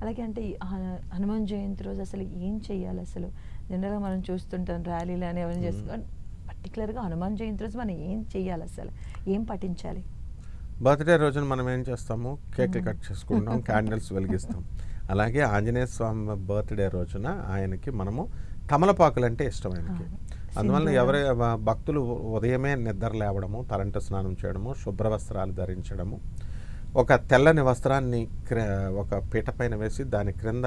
అలాగే అంటే ఈ హనుమాన్ జయంతి రోజు అసలు ఏం చెయ్యాలి అసలు? జనరల్‌గా మనం చూస్తుంటాం ర్యాలీలని అవన్నీ చేసుకొని పర్టిక్యులర్‌గా హనుమాన్ జయంతి రోజు మనం ఏం చెయ్యాలి అసలు? ఏం పాటించాలి? బర్త్‌డే రోజున మనం ఏం చేస్తాము, కేకులు హ్మ్. కట్ చేసుకుంటాం, క్యాండిల్స్ వెలిగిస్తాం. అలాగే ఆంజనేయ స్వామి బర్త్‌డే రోజున ఆయనకి మనము తమలపాకులంటే ఇష్టం ఆయనకి. అవును. అందువలన సింధూరం. భక్తులు ఉదయమే నిద్ర లేవడము, తలంటు స్నానం చేయడము, శుభ్ర వస్త్రాలు ధరించడము, ఒక తెల్లని వస్త్రాన్ని ఒక పీట పైన వేసి దాని క్రింద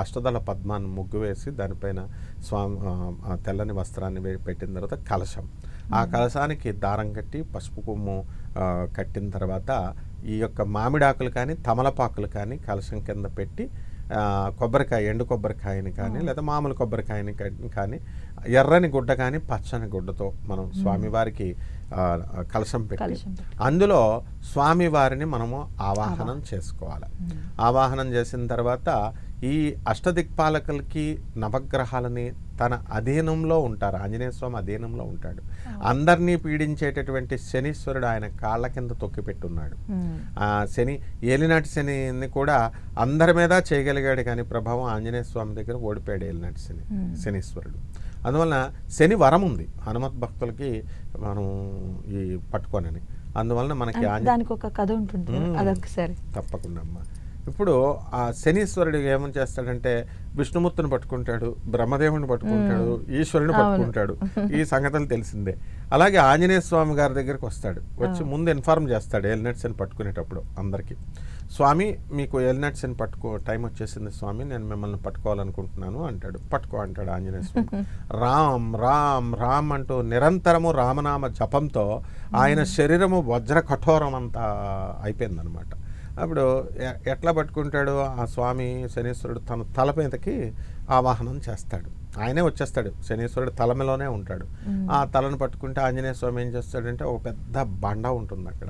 అష్టదళ పద్మాన్ని ముగ్గు వేసి దానిపైన ఆ తెల్లని వస్త్రాన్ని పెట్టిన తర్వాత కలశం. ఆ కలశానికి దారం కట్టి పసుపు కొమ్ము కట్టిన తర్వాత ఈ యొక్క మామిడాకులు కానీ తమలపాకులు కానీ కలశం కింద పెట్టి కొబ్బరికాయ, ఎండు కొబ్బరికాయని కానీ లేదా మామూలు కొబ్బరికాయని కానీ ఎర్రని గుడ్డ కానీ పచ్చని గుడ్డతో మనం స్వామివారికి కలశం పెట్టి అందులో స్వామివారిని మనము ఆవాహనం చేసుకోవాలి. ఆవాహనం చేసిన తర్వాత ఈ అష్టదిక్పాలకులకి నవగ్రహాలని తన అధీనంలో ఉంటారు. ఆంజనేయ స్వామి అధీనంలో ఉంటాడు. అందరినీ పీడించేటటువంటి శనీశ్వరుడు ఆయన కాళ్ళ కింద తొక్కిపెట్టున్నాడు. ఆ శని, ఏలినాటి శనిని కూడా అందరి మీద చేయగలిగాడు, కానీ ప్రభావం ఆంజనేయ స్వామి దగ్గర ఓడిపోయాడు ఏలినాటి శనీశ్వరుడు. అందువలన శని వరం ఉంది హనుమత్ భక్తులకి మనం ఈ పట్టుకోనని. అందువలన మనకి దానికి ఒక కథ ఉంటుంది, అదొకసారి తప్పకుండా అమ్మా. ఇప్పుడు ఆ శనీశ్వరుడు ఏమని చేస్తాడంటే విష్ణుమూర్తిని పట్టుకుంటాడు, బ్రహ్మదేవుని పట్టుకుంటాడు, ఈశ్వరుని పట్టుకుంటాడు. ఈ సంగతులు తెలిసిందే. అలాగే ఆంజనేయ స్వామి గారి దగ్గరికి వస్తాడు. వచ్చి ముందు ఇన్ఫార్మ్ చేస్తాడు ఎలినట్స్ అని పట్టుకునేటప్పుడు అందరికీ. స్వామి, మీకు ఎలినట్స్ అని టైం వచ్చేసింది స్వామి, నేను మిమ్మల్ని పట్టుకోవాలనుకుంటున్నాను అంటాడు. పట్టుకో అంటాడు ఆంజనేయ స్వామి. రామ్ రామ్ రామ్ అంటూ నిరంతరము రామనామ జపంతో ఆయన శరీరము వజ్ర కఠోరం అంతా అయిపోయిందనమాట. అప్పుడు ఎట్లా పట్టుకుంటాడు ఆ స్వామి శనీశ్వరుడు? తన తల మీదకి ఆవాహనం చేస్తాడు. ఆయనే వచ్చేస్తాడు, శనీశ్వరుడు తలలోనే ఉంటాడు. ఆ తలను పట్టుకుంటే ఆంజనేయ స్వామి ఏం చేస్తాడంటే ఒక పెద్ద బండ ఉంటుంది అక్కడ.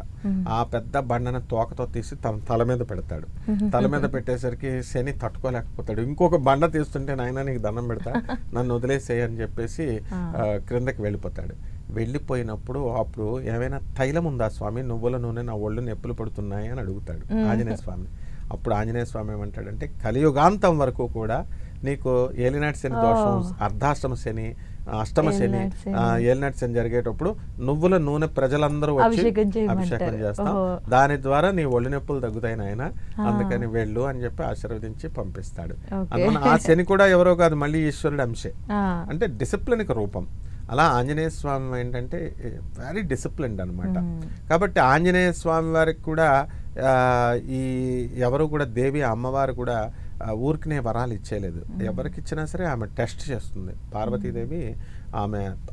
ఆ పెద్ద బండను తోకతో తీసి తన తల మీద పెడతాడు. తల మీద పెట్టేసరికి శని తట్టుకోలేకపోతాడు. ఇంకొక బండ తీస్తుంటే నాయన నీకు దండం పెడతా, నన్ను వదిలేసేయి అని చెప్పేసి క్రిందకి వెళ్ళిపోతాడు. వెళ్ళిపోయినప్పుడు అప్పుడు ఏమైనా తైలం ఉందా స్వామి, నువ్వుల నూనె, నా ఒళ్ళు నొప్పులు పడుతున్నాయి అని అడుగుతాడు ఆంజనేయ స్వామి. అప్పుడు ఆంజనేయ స్వామి ఏమంటాడంటే కలియుగాంతం వరకు కూడా నీకు ఏలినాటి శని దోషం, అర్ధాష్టమ శని, అష్టమ శని, ఏలినాటి శని జరిగేటప్పుడు నువ్వుల నూనె ప్రజలందరూ వచ్చి అభిషేకం చేస్తాం, దాని ద్వారా నీ ఒళ్ళు నొప్పులు తగ్గుతాయి నాయన, అందుకని వెళ్ళు అని చెప్పి ఆశీర్వదించి పంపిస్తాడు. అందువల్ల ఆ శని కూడా ఎవరో కాదు, మళ్ళీ ఈశ్వరుడు అంశే. అంటే డిసిప్లిన్కి రూపం. అలా ఆంజనేయ స్వామి ఏంటంటే వెరీ డిసిప్లిన్డ్ అనమాట. కాబట్టి ఆంజనేయ స్వామి వారికి కూడా ఈ ఎవరు కూడా దేవి అమ్మవారు కూడా ఊరికినే వరాలు ఇచ్చేయలేదు. ఎవరికి ఇచ్చినా సరే ఆమె టెస్ట్ చేస్తుంది. పార్వతీదేవి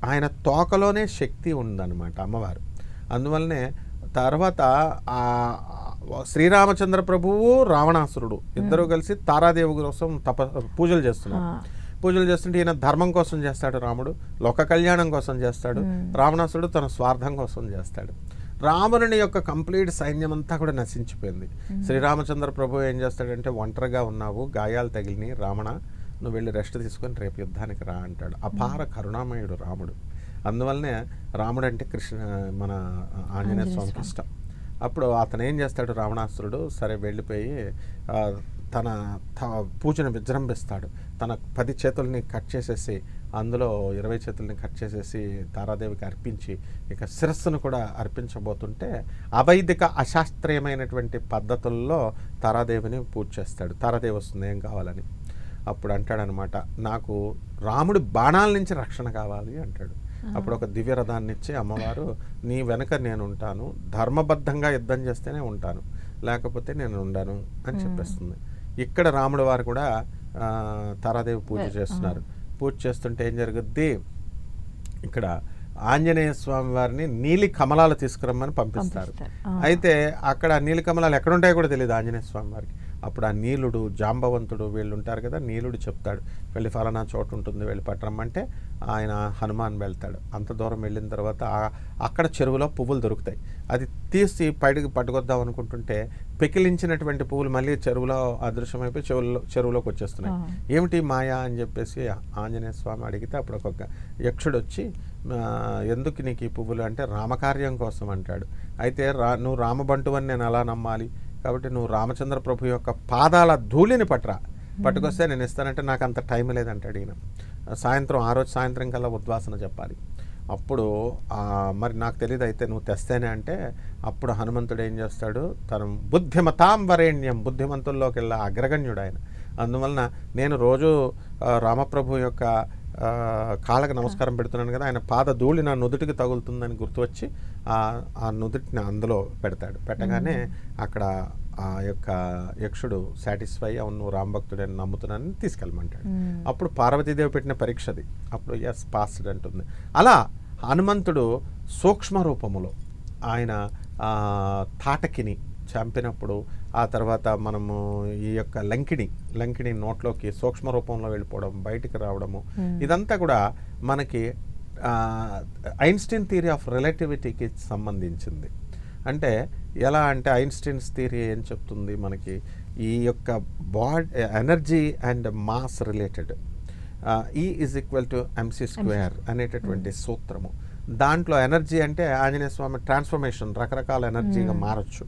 ఆయన తోకలోనే శక్తి ఉందన్నమాట అమ్మవారు. అందువల్లనే తర్వాత శ్రీరామచంద్ర ప్రభువు, రావణాసురుడు ఇద్దరు కలిసి తారాదేవి కోసం పూజలు చేస్తున్నారు. పూజలు చేస్తుంటే ఈయన ధర్మం కోసం చేస్తాడు, రాముడు లోక కళ్యాణం కోసం చేస్తాడు, రావణాసురుడు తన స్వార్థం కోసం చేస్తాడు. రావణుని యొక్క కంప్లీట్ సైన్యం అంతా కూడా నశించిపోయింది. శ్రీరామచంద్ర ప్రభు ఏం చేస్తాడంటే, ఒంటరిగా ఉన్నావు, గాయాలు తగిలిని, రావణ నువ్వు వెళ్ళి రెస్ట్ తీసుకొని రేపు యుద్ధానికి రా అంటాడు. అపార కరుణామయుడు రాముడు. అందువల్లనే రాముడు అంటే మన ఆంజనేయ స్వామికి ఇష్టం. అప్పుడు అతను ఏం చేస్తాడు, రావణాసురుడు సరే వెళ్ళిపోయి తన పూజను విజృంభిస్తాడు. తన 10 చేతుల్ని కట్ చేసేసి అందులో 20 చేతుల్ని కట్ చేసేసి తారాదేవికి అర్పించి ఇక శిరస్సును కూడా అర్పించబోతుంటే అవైదిక అశాస్త్రీయమైనటువంటి పద్ధతుల్లో తారాదేవిని పూజ చేస్తాడు. తారాదేవి వస్తుంది ఏం కావాలని. అప్పుడు అంటాడనమాట, నాకు రాముడి బాణాల నుంచి రక్షణ కావాలి అంటాడు. అప్పుడు ఒక దివ్య రథాన్ని ఇచ్చి అమ్మవారు, నీ వెనక నేను ఉంటాను, ధర్మబద్ధంగా యుద్ధం చేస్తేనే ఉంటాను, లేకపోతే నేను ఉండను అని చెప్పేస్తుంది. ఇక్కడ రాముడి వారు కూడా తారాదేవి పూజ చేస్తున్నారు. పూజ చేస్తుంటే ఏం జరుగుద్ది, ఇక్కడ ఆంజనేయ స్వామి వారిని నీలి కమలాలు తీసుకురమ్మని పంపిస్తారు. అయితే అక్కడ నీలి కమలాలు ఎక్కడుంటాయో కూడా తెలియదు ఆంజనేయ స్వామి వారికి. అప్పుడు ఆ నీలుడు, జాంబవంతుడు వీళ్ళు ఉంటారు కదా, నీలుడు చెప్తాడు వెళ్ళి ఫలానా చోటు ఉంటుంది వెళ్ళి పట్టరమ్మంటే ఆయన హనుమాన్ వెళ్తాడు. అంత దూరం వెళ్ళిన తర్వాత అక్కడ చెరువులో పువ్వులు దొరుకుతాయి. అది తీసి పైకి పట్టుకొద్దాం అనుకుంటుంటే పెకిలించినటువంటి పువ్వులు మళ్ళీ చెరువులో అదృశ్యమైపోయి చెరువులోకి వచ్చేస్తున్నాయి. ఏమిటి మాయా అని చెప్పేసి ఆంజనేయ స్వామి అడిగితే అప్పుడు ఒక యక్షుడు వచ్చి, ఎందుకు నీకు ఈ పువ్వులు అంటే రామకార్యం కోసం అంటాడు. అయితే నువ్వు రామబంటువని నేను అలా నమ్మాలి, కాబట్టి నువ్వు రామచంద్ర ప్రభు యొక్క పాదాల ధూళిని పట్టుకొస్తే నేను ఇస్తానంటే నాకు అంత టైం లేదంటాడు ఈయన. సాయంత్రం ఆ రోజు సాయంత్రం కల్లా ఉద్వాసన చెప్పాలి. అప్పుడు మరి నాకు తెలియదు అయితే నువ్వు తెస్తేనే అంటే అప్పుడు హనుమంతుడు ఏం చేస్తాడు, తను బుద్ధిమతాం వరేణ్యం, బుద్ధిమంతుల్లోకి వెళ్ళా అగ్రగణ్యుడు ఆయన. అందువలన నేను రోజు రామప్రభు యొక్క కాళ్ళకి నమస్కారం పెడుతున్నాను కదా, ఆయన పాద ధూళి నా నుదుటికి తగులుతుందని గుర్తు వచ్చి ఆ నుదుటిని అందులో పెడతాడు. పెట్టగానే అక్కడ ఆ యొక్క యక్షుడు సాటిస్ఫై అవును నువ్వు రామభక్తుడని నమ్ముతున్నానని తీసుకెళ్ళమంటాడు. అప్పుడు పార్వతీదేవి పెట్టిన పరీక్షది. అప్పుడు ఎస్ పాస్డ్ అంటుంది. అలా హనుమంతుడు సూక్ష్మ రూపములో ఆయన తాటకిని చంపినప్పుడు, ఆ తర్వాత మనము ఈ యొక్క లంకిని నోట్లోకి సూక్ష్మ రూపంలో వెళ్ళిపోవడం, బయటికి రావడము, ఇదంతా కూడా మనకి ఐన్స్టీన్ థియరీ ఆఫ్ రిలేటివిటీకి సంబంధించింది. అంటే ఎలా అంటే ఐన్స్టీన్స్ థియరీ ఏం చెప్తుంది మనకి, ఈ యొక్క energy and mass related E = mc² అనేటటువంటి సూత్రము. దాంట్లో ఎనర్జీ అంటే ఆంజనేయ స్వామి ట్రాన్స్ఫర్మేషన్ రకరకాల ఎనర్జీగా మారచ్చు.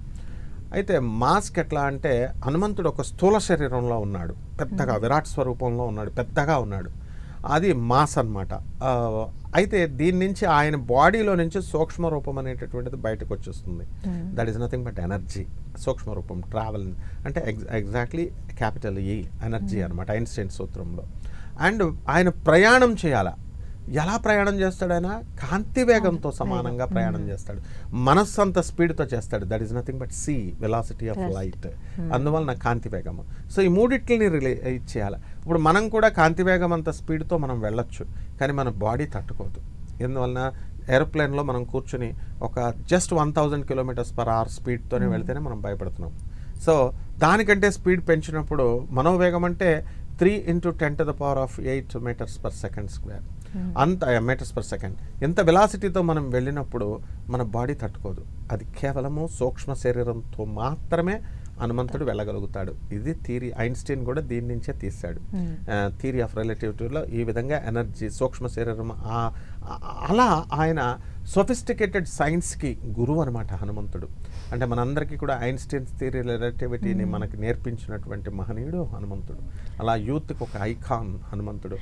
అయితే మాస్క్ ఎట్లా అంటే హనుమంతుడు ఒక స్థూల శరీరంలో ఉన్నాడు, పెద్దగా విరాట్ స్వరూపంలో ఉన్నాడు, పెద్దగా ఉన్నాడు, అది మాస్ అన్నమాట. అయితే దీని నుంచి ఆయన బాడీలో నుంచి సూక్ష్మ రూపం అనేటటువంటిది బయటకు వచ్చేస్తుంది. That is nothing but energy. సూక్ష్మ రూపం ట్రావెల్ అంటే ఎగ్జాక్ట్లీ క్యాపిటల్ E ఎనర్జీ అనమాట ఐన్స్టైన్ సూత్రంలో. అండ్ ఆయన ప్రయాణం చేయాల. ఎలా ప్రయాణం చేస్తాడు ఆయన? కాంతి వేగంతో సమానంగా ప్రయాణం చేస్తాడు. మనస్సు అంత స్పీడ్తో చేస్తాడు. That is nothing but c velocity of light. అందువలన కాంతి వేగము. సో ఈ మూడింటిని చేయాలి. ఇప్పుడు మనం కూడా కాంతి వేగం అంత స్పీడ్తో మనం వెళ్ళొచ్చు, కానీ మన బాడీ తట్టుకోదు. ఎందువలన ఏరోప్లేన్లో మనం కూర్చుని ఒక జస్ట్ 1000 km/h స్పీడ్తోనే వెళ్తేనే మనం భయపడుతున్నాం. సో దానికంటే స్పీడ్ పెంచినప్పుడు మనోవేగం అంటే 3 × 10⁸ m/s². అంత m/s. ఎంత వెలాసిటీతో మనం వెళ్ళినప్పుడు మన బాడీ తట్టుకోదు. అది కేవలము సూక్ష్మ శరీరంతో మాత్రమే హనుమంతుడు వెళ్ళగలుగుతాడు. ఇది థియరీ. ఐన్స్టీన్ కూడా దీని నుంచే తీశాడు. థియరీ ఆఫ్ రిలేటివిటీలో ఈ విధంగా ఎనర్జీ సూక్ష్మ శరీరం అలా ఆయన సొఫిస్టికేటెడ్ సైన్స్కి గురువు అనమాట హనుమంతుడు. అంటే మనందరికీ కూడా ఐన్స్టీన్స్ థియరీ రిలేటివిటీని మనకి నేర్పించినటువంటి మహనీయుడు హనుమంతుడు. అలా యూత్కి ఒక ఐకాన్ హనుమంతుడు.